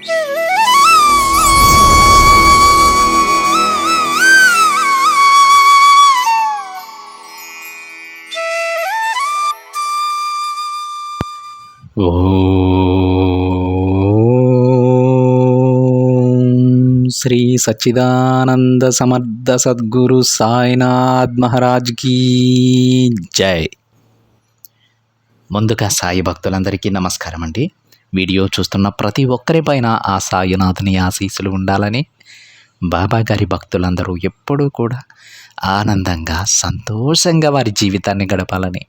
శ్రీ సచ్చిదానంద సమర్థ సద్గురు సాయినాథ్ మహారాజ్ కీ జై. ముందుగా సాయి భక్తులందరికీ నమస్కారం అండి. వీడియో చూస్తున్న ప్రతి ఒక్కరి పైన ఆ సాయినాథుని ఆశీస్సులు ఉండాలని, బాబా గారి భక్తులందరూ ఎప్పుడూ కూడా ఆనందంగా సంతోషంగా వారి జీవితాన్ని గడపాలని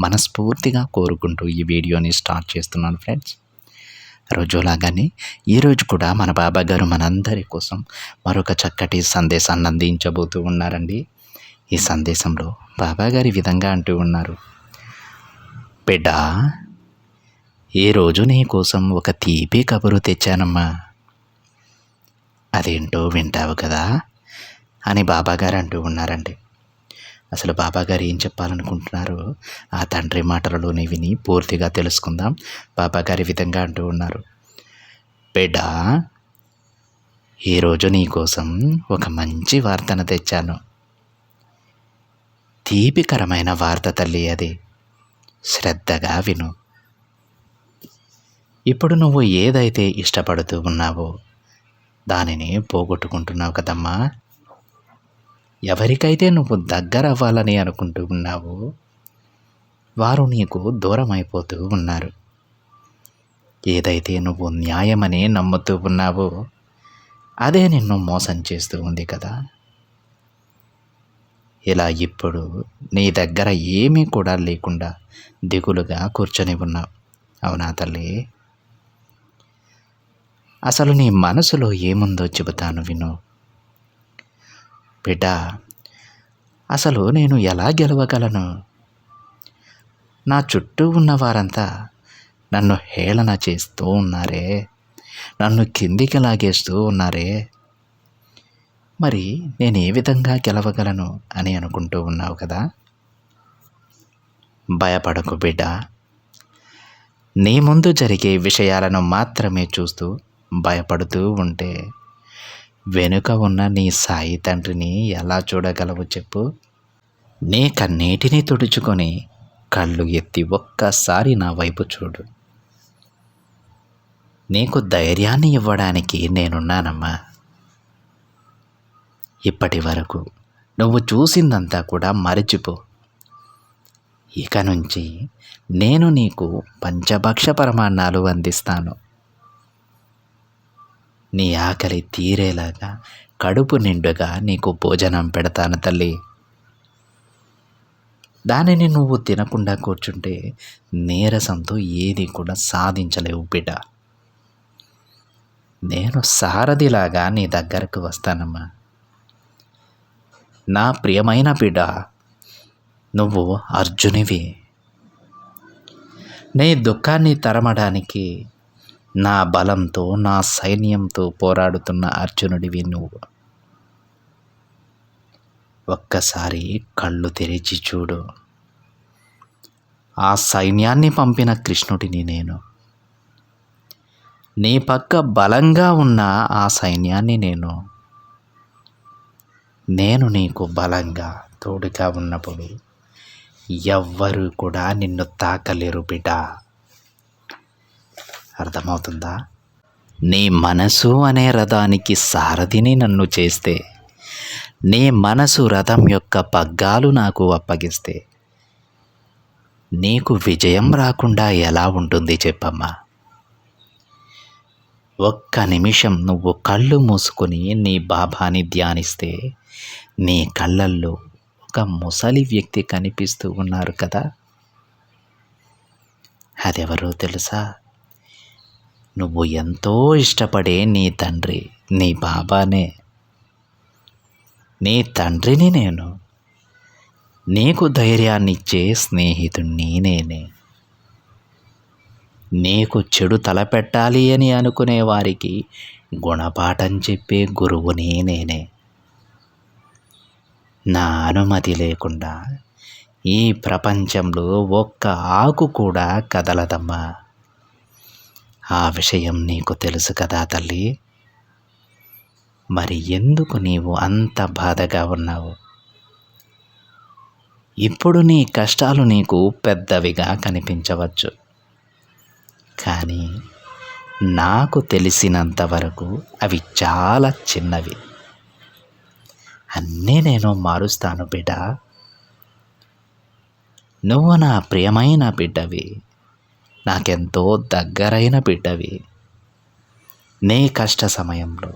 మనస్ఫూర్తిగా కోరుకుంటూ ఈ వీడియోని స్టార్ట్ చేస్తున్నాను ఫ్రెండ్స్. రోజులాగానే ఈరోజు కూడా మన బాబా గారు మనందరి కోసం మరొక చక్కటి సందేశాన్ని అందించబోతూ ఉన్నారండి. ఈ సందేశంలో బాబా గారి విధంగా అంటూ ఉన్నారు, బిడ్డా, ఈరోజు నీ కోసం ఒక తీపి కబురు తెచ్చానమ్మా, అదేంటో వింటావు కదా అని బాబాగారు అంటూ ఉన్నారండి. అసలు బాబాగారు ఏం చెప్పాలనుకుంటున్నారో ఆ తండ్రి మాటలలోనే విని పూర్తిగా తెలుసుకుందాం. బాబాగారి విధంగా అంటూ ఉన్నారు, బిడ్డా, ఈరోజు నీకోసం ఒక మంచి వార్తను తెచ్చాను. తీపికరమైన వార్త తల్లి, అది శ్రద్ధగా విను. ఇప్పుడు నువ్వు ఏదైతే ఇష్టపడుతూ ఉన్నావో దానిని పోగొట్టుకుంటున్నావు కదమ్మా. ఎవరికైతే నువ్వు దగ్గర అవ్వాలని అనుకుంటూ ఉన్నావో వారు నీకు దూరం అయిపోతూ ఉన్నారు. ఏదైతే నువ్వు న్యాయమని నమ్ముతూ ఉన్నావో అదే నిన్ను మోసం చేస్తూ ఉంది కదా. ఇలా ఇప్పుడు నీ దగ్గర ఏమీ కూడా లేకుండా దిగులుగా కూర్చొని ఉన్నావు, అవునా తల్లి? అసలు నీ మనసులో ఏముందో చెబుతాను విను. బిడ్డా, అసలు నేను ఎలా గెలవగలను? నా చుట్టూ ఉన్న వారంతా నన్ను హేళన చేస్తూ ఉన్నారే, నన్ను కిందికి లాగేస్తూ ఉన్నారే, మరి నేను ఏ విధంగా గెలవగలను అని అనుకుంటూ ఉన్నావు కదా. భయపడకు బిడ్డ, నీ ముందు జరిగే విషయాలను మాత్రమే చూస్తూ భయపడుతూ ఉంటే వెనుక ఉన్న నీ సాయి తండ్రిని ఎలా చూడగలవు చెప్పు? నీ కన్నీటిని తుడుచుకొని కళ్ళు ఎత్తి ఒక్కసారి నా వైపు చూడు. నీకు ధైర్యాన్ని ఇవ్వడానికి నేనున్నానమ్మా. ఇప్పటి వరకు నువ్వు చూసిందంతా కూడా మరచిపో. ఇక నుంచి నేను నీకు పంచభక్ష పరమాన్నాలు అందిస్తాను. నీ ఆకలి తీరేలాగా కడుపు నిండుగా నీకు భోజనం పెడతాను తల్లి. దానిని నువ్వు తినకుండా కూర్చుంటే నీరసంతో ఏది కూడా సాధించలేవు బిడ్డ. నేను సారథిలాగా నీ దగ్గరకు వస్తానమ్మా. నా ప్రియమైన బిడ్డ, నువ్వు అర్జునివి. నీ దుఃఖాన్ని తరమడానికి నా బలంతో, నా సైన్యంతో పోరాడుతున్న అర్జునుడివి నువ్వు. ఒక్కసారి కళ్ళు తెరిచి చూడు. ఆ సైన్యాన్ని పంపిన కృష్ణుడిని నేను. నీ పక్క బలంగా ఉన్న ఆ సైన్యాన్ని నేను నీకు బలంగా తోడుగా ఉన్నప్పుడు ఎవ్వరూ కూడా నిన్ను తాకలేరు బిడ్డ. అర్థమవుతుందా? నీ మనసు అనే రథానికి సారథిని నన్ను చేస్తే, నీ మనసు రథం యొక్క పగ్గాలు నాకు అప్పగిస్తే నీకు విజయం రాకుండా ఎలా ఉంటుంది చెప్పమ్మా? ఒక్క నిమిషం నువ్వు కళ్ళు మూసుకొని నీ బాబాని ధ్యానిస్తే నీ కళ్ళల్లో ఒక ముసలి వ్యక్తి కనిపిస్తూ ఉన్నారు కదా. అదెవరో తెలుసా? నువ్వు ఎంతో ఇష్టపడే నీ తండ్రి, నీ బాబానే. నీ తండ్రిని నేను. నీకు ధైర్యాన్నిచ్చే స్నేహితుణ్ణి నేనే. నీకు చెడు తలపెట్టాలి అని అనుకునే వారికి గుణపాఠం చెప్పే గురువుని నేనే. నా అనుమతి లేకుండా ఈ ప్రపంచంలో ఒక్క ఆకు కూడా కదలదమ్మా. ఆ విషయం నీకు తెలుసు కదా తల్లి. మరి ఎందుకు నీవు అంత బాధగా ఉన్నావు? ఇప్పుడు నీ కష్టాలు నీకు పెద్దవిగా కనిపించవచ్చు, కానీ నాకు తెలిసినంత వరకు అవి చాలా చిన్నవి. అన్నీ నేను మారుస్తాను బిడ్డ. నువ్వు నా ప్రియమైన బిడ్డవి, నాకెంతో దగ్గరైన బిడ్డవి. నీ కష్ట సమయంలో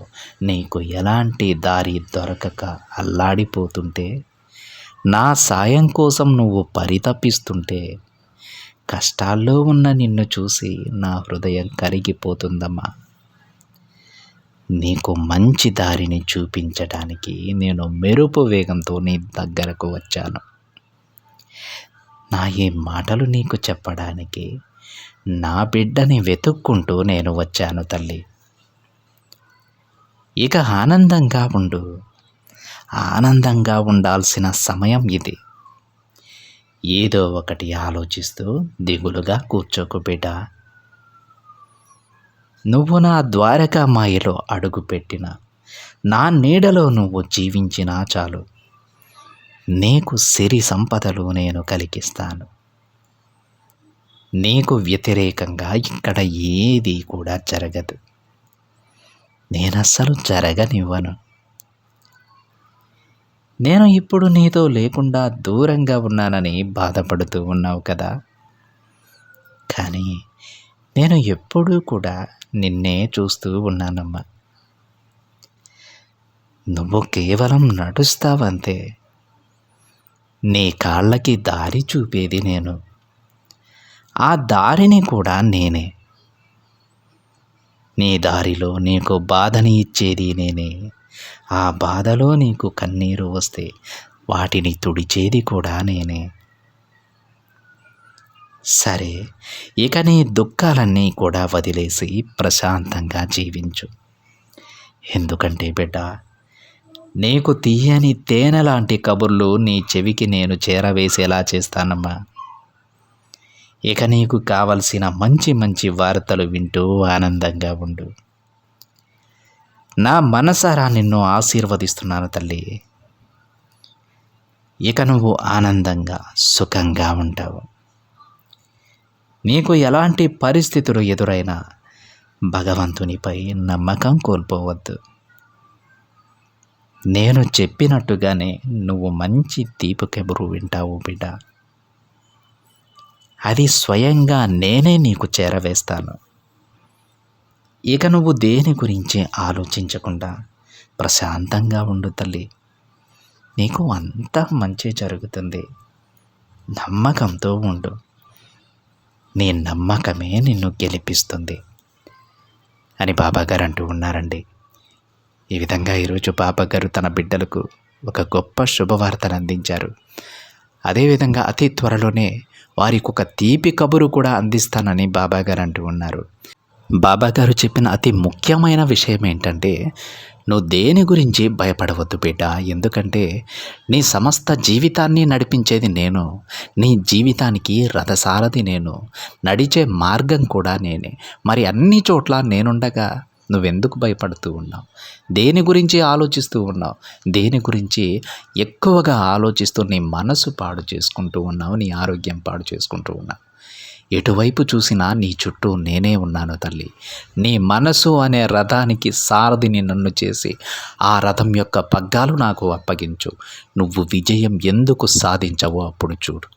నీకు ఎలాంటి దారి దొరకక అల్లాడిపోతుంటే, నా సాయం కోసం నువ్వు పరితపిస్తుంటే, కష్టాల్లో ఉన్న నిన్ను చూసి నా హృదయం కరిగిపోతుందమ్మా. నీకు మంచి దారిని చూపించడానికి నేను మెరుపు వేగంతో నీ దగ్గరకు వచ్చాను. నా ఈ మాటలు నీకు చెప్పడానికి నా బిడ్డని వెతుక్కుంటూ నేను వచ్చాను తల్లి. ఇక ఆనందంగా ఉండు. ఆనందంగా ఉండాల్సిన సమయం ఇది. ఏదో ఒకటి ఆలోచిస్తూ దిగులుగా కూర్చోకు బిడ్డ. నువ్వు నా ద్వారకామాయిలో అడుగుపెట్టిన, నా నీడలో నువ్వు జీవించినా చాలు, నీకు సిరి సంపదలు నేను కలిగిస్తాను. నీకు వ్యతిరేకంగా ఇక్కడ ఏది కూడా జరగదు. నేనస్సలు జరగనివ్వను. నేను ఇప్పుడు నీతో లేకుండా దూరంగా ఉన్నానని బాధపడుతూ ఉన్నావు కదా, కానీ నేను ఎప్పుడూ కూడా నిన్నే చూస్తూ ఉన్నానమ్మా. నువ్వు కేవలం నడుస్తావంతే. నీ కాళ్ళకి దారి చూపేది నేను, ఆ దారిని కూడా నేనే. నీ దారిలో నీకు బాధని ఇచ్చేది నేనే. ఆ బాధలో నీకు కన్నీరు వస్తే వాటిని తుడిచేది కూడా నేనే. సరే, ఇక నీ దుఃఖాలన్నీ కూడా వదిలేసి ప్రశాంతంగా జీవించు. ఎందుకంటే బిడ్డ, నీకు తీయని తేనె లాంటి కబుర్లు నీ చెవికి నేను చేరవేసేలా చేస్తానమ్మా. ఇక నీకు కావలసిన మంచి మంచి వార్తలు వింటూ ఆనందంగా ఉండు. నా మనసారా నిన్ను ఆశీర్వదిస్తున్నాను తల్లి. ఇక నువ్వు ఆనందంగా సుఖంగా ఉంటావు. నీకు ఎలాంటి పరిస్థితులు ఎదురైనా భగవంతునిపై నమ్మకం కోల్పోవద్దు. నేను చెప్పినట్టుగానే నువ్వు మంచి తీపి కబురు వింటావు బిడ్డ. అది స్వయంగా నేనే నీకు చేరవేస్తాను. ఇక నువ్వు దేని గురించి ఆలోచించకుండా ప్రశాంతంగా ఉండు తల్లి. నీకు అంతా మంచి జరుగుతుంది. నమ్మకంతో ఉండు. నీ నమ్మకమే నిన్ను గెలిపిస్తుంది అని బాబాగారు అంటూ ఉన్నారండి. ఈ విధంగా ఈరోజు బాబాగారు తన బిడ్డలకు ఒక గొప్ప శుభవార్తను అందించారు. అదేవిధంగా అతి త్వరలోనే వారికి ఒక తీపి కబురు కూడా అందిస్తానని బాబాగారు అంటూ ఉన్నారు. బాబాగారు చెప్పిన అతి ముఖ్యమైన విషయం ఏంటంటే, నువ్వు దేని గురించి భయపడవద్దు బిడ్డ. ఎందుకంటే నీ సమస్త జీవితాన్ని నడిపించేది నేను. నీ జీవితానికి రథసారథి నేను. నడిచే మార్గం కూడా నేనే. మరి అన్ని చోట్ల నేనుండగా నువ్వెందుకు భయపడుతూ ఉన్నావు? దేని గురించి ఆలోచిస్తూ ఉన్నావు? దేని గురించి ఎక్కువగా ఆలోచిస్తూ నీ మనసు పాడు చేసుకుంటూ ఉన్నావు, నీ ఆరోగ్యం పాడు చేసుకుంటూ ఉన్నావు? ఎటువైపు చూసినా నీ చుట్టూ నేనే ఉన్నాను తల్లి. నీ మనసు అనే రథానికి సారథిని నన్ను చేసి ఆ రథం యొక్క పగ్గాలు నాకు అప్పగించు. నువ్వు విజయం ఎందుకు సాధించవో అప్పుడు చూడు.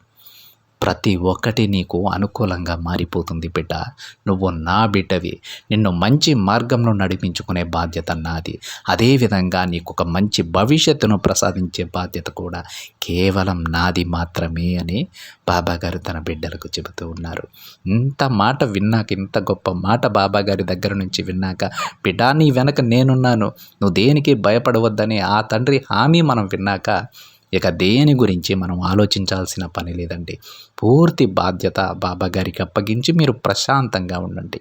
ప్రతి ఒక్కటి నీకు అనుకూలంగా మారిపోతుంది బిడ్డ. నువ్వు నా బిడ్డవి. నిన్ను మంచి మార్గంలో నడిపించుకునే బాధ్యత నాది. అదేవిధంగా నీకు ఒక మంచి భవిష్యత్తును ప్రసాదించే బాధ్యత కూడా కేవలం నాది మాత్రమే అని బాబాగారు తన బిడ్డలకు చెబుతూ ఉన్నారు. ఇంత మాట విన్నాక, ఇంత గొప్ప మాట బాబాగారి దగ్గర నుంచి విన్నాక, బిడ్డ నీ వెనక నేనున్నాను, నువ్వు దేనికి భయపడవద్దని ఆ తండ్రి హామీ మనం విన్నాక ఇక దేని గురించి మనం ఆలోచించాల్సిన పని లేదండి. పూర్తి బాధ్యత బాబాగారికి అప్పగించి మీరు ప్రశాంతంగా ఉండండి.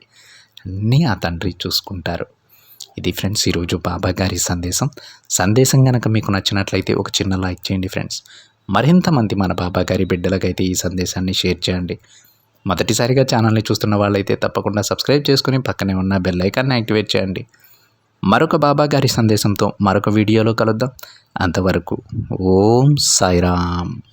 అన్నీ ఆ తండ్రి చూసుకుంటారు. ఇది ఫ్రెండ్స్ ఈరోజు బాబాగారి సందేశం కనుక మీకు నచ్చినట్లయితే ఒక చిన్న లైక్ చేయండి ఫ్రెండ్స్. మరింత మంది మన బాబాగారి బిడ్డలకైతే ఈ సందేశాన్ని షేర్ చేయండి. మొదటిసారిగా ఛానల్ని చూస్తున్న వాళ్ళైతే తప్పకుండా సబ్స్క్రైబ్ చేసుకుని పక్కనే ఉన్న బెల్ ఐకాన్ని యాక్టివేట్ చేయండి. మరొక బాబా గారి సందేశంతో మరొక వీడియోలో కలుద్దాం. అంతవరకు ఓం సాయిరామ్.